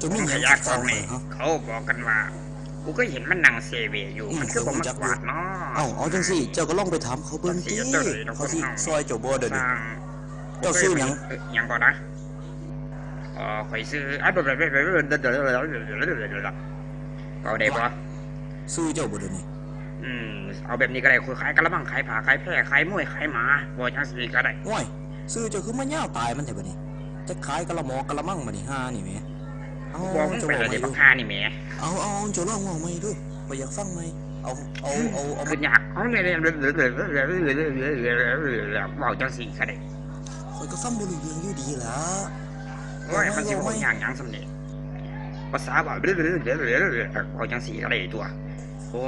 จะมี ข หยัง ยะ สิ ก ฟั อง ง นี่ ฮะ เขาบอกกันว่ากูก็เห็นมันนั่งเซเวอยู่มันคือผมมากวาดเนาะเอาจังสิเจ้าก็ลองไปถามเขาเบิ่งติเขาสิซอยเจ้าบ่เด้อ ส นี่ ร้าง เจ้าซื้อหยัง หยังก่อนนะข่อยซื้อก็ได้ปะ ซื้อเจ้าบ่เด้อนี่ เอาแบบนี้ก็ได้คุยขายกะละมังขายผ้าขายแพร่ขายมวยขายหมาบ่จังสิก็ได้ โอ้ยซื้อเจ้าคือมันยาวตายมันแท้บัดนี้จะขายกะละหมอกะละมังบัดนี้ห่านี่แหมเอา บอกมึง เจ้า ไป เว้า เลย ใหม่ เดี๋ยว ดู บักฮานี่แหม เอาเจ้าลองเว้าใหม่ดูบ่อยากฟังใหม่เอา คืออยากเอาเลยบอกจังสิก็ได้ ข่อยก็ฟังบ่รู้เรื่องอยู่ดีล่ะ โอ้ยมันสิบ่อย่างหยังสำเนียงภาษาว่าบอกจังสิก็ได้ตัว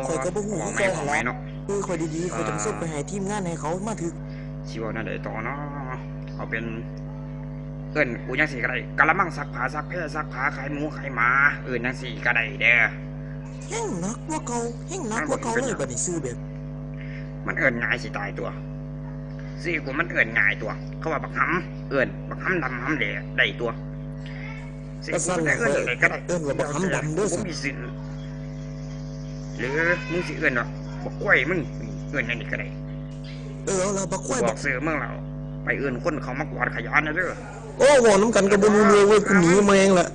ข่อยก็บ่ฮู้คือ ไม่ เก่า ไม่ ล่ะ เนาะ คือข่อยดีๆข่อยจังส่งไปให้ทีมงานให้เขามาถึก สิว่านั่นได้ต่อเนาะเอาเป็นเอิ้นกูจังสิก็ได้กะละมังซักผ้าซักแพร่ซักผ้าขายหมูขายหมาจังสิก็ได้เด้อ แห้งนักกว่าเก่าแห้งนักกว่าเก่าเลยบัดนี้ซื้อแบบ มันเอิ้นง่ายสิตายตัวสิกูมันเอิ้นง่ายตัวเขาว่าบักหำเอิ้นบักหำดำหำแหล่ได้ตัวสิ ก็ กู สั่น ได้ น่ะ เอิ้นอะไรก็ได้ เอิ้นว่าบักหำดำเด้อ บ่ สั่น มีสิหรือมึงสิเอิ้นว่าบักกล้วยมึงเอิ้นอันนี้ก็ได้ เอาล่ะบักควาย บ บั อก กซื้อเมืองเราไปเอิ้นคนเขามากวาดขยะนะเด้อ โอ้โหน้ำกันก็บ่รู้เรื่องเว้ยกูหนีมาเองแหละ